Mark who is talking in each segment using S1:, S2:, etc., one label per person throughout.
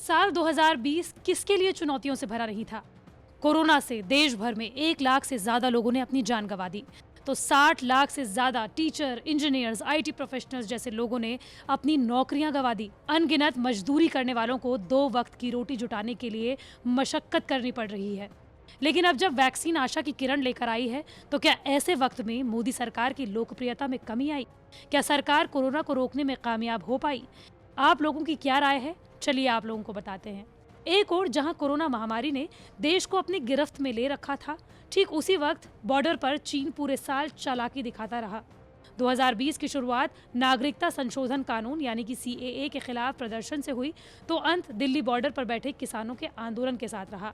S1: साल 2020 किसके लिए चुनौतियों से भरा नहीं था? कोरोना से देश भर में 1 लाख से ज्यादा लोगों ने अपनी जान गंवा दी, तो 60 लाख से ज्यादा टीचर, इंजीनियर्स, आईटी प्रोफेशनल्स जैसे लोगों ने अपनी नौकरियां गंवा दी। अनगिनत मजदूरी करने वालों को 2 वक्त की रोटी जुटाने के लिए मशक्कत करनी पड़ रही है। लेकिन अब जब वैक्सीन आशा की किरण लेकर आई है, तो क्या ऐसे वक्त में मोदी सरकार की लोकप्रियता में कमी आई? क्या सरकार कोरोना को रोकने में कामयाब हो पाई? आप लोगों की क्या राय है? चलिए आप लोगों को बताते हैं। एक ओर जहां कोरोना महामारी ने देश को अपनी गिरफ्त में ले रखा था, ठीक उसी वक्त बॉर्डर पर चीन पूरे साल चालाकी दिखाता रहा। 2020 की शुरुआत नागरिकता संशोधन कानून यानी कि सीएए के खिलाफ प्रदर्शन से हुई, तो अंत दिल्ली बॉर्डर पर बैठे किसानों के आंदोलन के साथ रहा।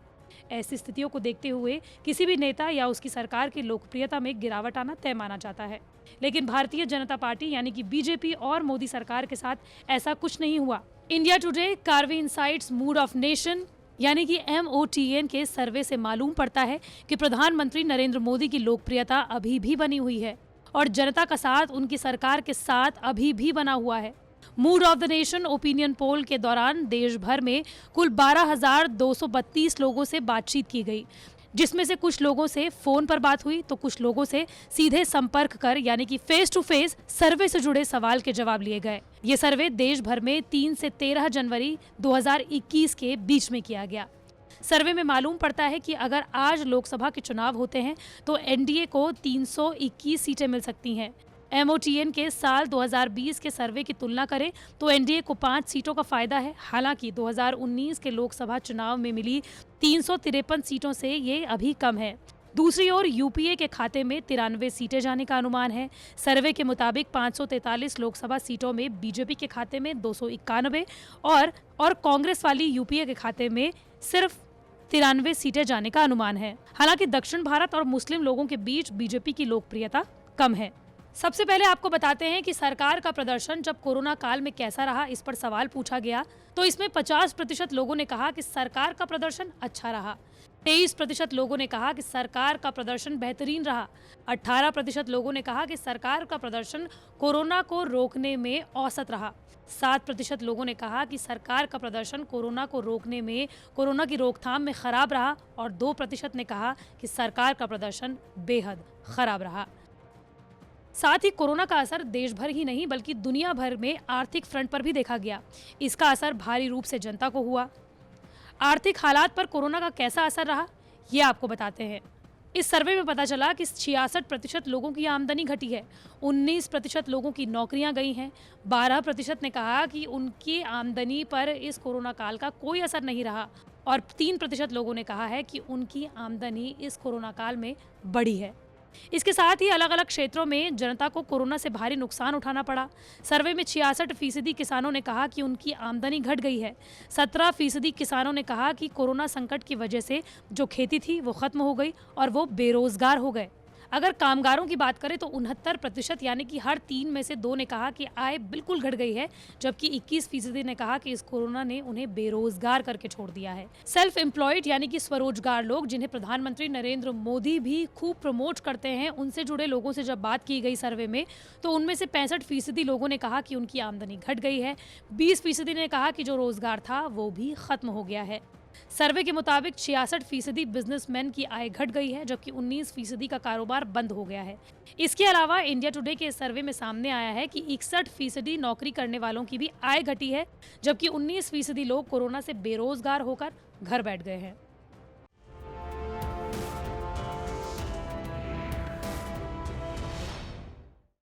S1: ऐसी स्थितियों को देखते हुए किसी भी नेता या उसकी सरकार की लोकप्रियता में गिरावट आना तय माना जाता है। लेकिन भारतीय जनता पार्टी यानी कि बीजेपी और मोदी सरकार के साथ ऐसा कुछ नहीं हुआ। India today, Karve insights, mood off nation यानी कि MOTN के सर्वे से मालूम पड़ता है कि प्रधानमंत्री नरेंद्र मोदी की लोकप्रियता अभी भी बनी हुई है और जनता का साथ उनकी सरकार के साथ अभी भी बना हुआ है। Mood off the nation opinion poll के दौरान देश भर में कुल 12,232 लोगों से बातचीत की गई, जिसमें से कुछ लोगों से फोन पर बात हुई तो कुछ लोगों से सीधे संपर्क कर यानी कि फेस टू फेस सर्वे से जुड़े सवाल के जवाब लिए गए। ये सर्वे देश भर में 3 से 13 जनवरी 2021 के बीच में किया गया। सर्वे में मालूम पड़ता है कि अगर आज लोकसभा के चुनाव होते हैं तो एनडीए को 321 सीटें मिल सकती हैं। MOTN के साल 2020 के सर्वे की तुलना करें तो एनडीए को 5 सीटों का फायदा है। हालांकि 2019 के लोकसभा चुनाव में मिली 353 सीटों से ये अभी कम है। दूसरी ओर यूपीए के खाते में 93 सीटें जाने का अनुमान है। सर्वे के मुताबिक 543 लोकसभा सीटों में बीजेपी के खाते में 291 और कांग्रेस वाली यूपीए के खाते में सिर्फ 93 सीटें जाने का अनुमान है। हालांकि दक्षिण भारत और मुस्लिम लोगों के बीच बीजेपी की लोकप्रियता कम है। सबसे पहले आपको बताते हैं कि सरकार का प्रदर्शन जब कोरोना काल में कैसा रहा, इस पर सवाल पूछा गया तो इसमें 50% लोगों ने कहा कि सरकार का प्रदर्शन अच्छा रहा, 23% लोगों ने कहा कि सरकार का प्रदर्शन बेहतरीन रहा, 18% लोगों ने कहा कि सरकार का प्रदर्शन कोरोना को रोकने में औसत रहा, 7% लोगों ने कहा कि सरकार का प्रदर्शन कोरोना को रोकने में, कोरोना की रोकथाम में खराब रहा और 2% ने कहा कि सरकार का प्रदर्शन बेहद खराब रहा। साथ ही कोरोना का असर देश भर ही नहीं बल्कि दुनिया भर में आर्थिक फ्रंट पर भी देखा गया। इसका असर भारी रूप से जनता को हुआ। आर्थिक हालात पर कोरोना का कैसा असर रहा, ये आपको बताते हैं। इस सर्वे में पता चला कि 66% लोगों की आमदनी घटी है, 19% लोगों की नौकरियां गई हैं, 12% ने कहा कि उनकी आमदनी पर इस कोरोना काल का कोई असर नहीं रहा और 3% लोगों ने कहा है कि उनकी आमदनी इस कोरोना काल में बढ़ी है। इसके साथ ही अलग अलग क्षेत्रों में जनता को कोरोना से भारी नुकसान उठाना पड़ा। सर्वे में 66% किसानों ने कहा कि उनकी आमदनी घट गई है। 17% किसानों ने कहा कि कोरोना संकट की वजह से जो खेती थी वो खत्म हो गई और वो बेरोजगार हो गए। अगर कामगारों की बात करें तो 69% यानी कि हर 3 में से 2 ने कहा कि आय बिल्कुल घट गई है, जबकि 21% ने कहा कि इस कोरोना ने उन्हें बेरोजगार करके छोड़ दिया है। सेल्फ एम्प्लॉयड यानी कि स्वरोजगार लोग, जिन्हें प्रधानमंत्री नरेंद्र मोदी भी खूब प्रमोट करते हैं, उनसे जुड़े लोगों से जब बात की गई सर्वे में तो उनमें से 65% लोगों ने कहा कि उनकी आमदनी घट गई है। 20% ने कहा कि जो रोजगार था वो भी खत्म हो गया है। सर्वे के मुताबिक 66% बिजनेसमैन की आय घट गई है, जबकि 19% का कारोबार बंद हो गया है। इसके अलावा इंडिया टुडे के सर्वे में सामने आया है कि 61% नौकरी करने वालों की भी आय घटी है, जबकि 19% लोग कोरोना से बेरोजगार होकर घर बैठ गए हैं।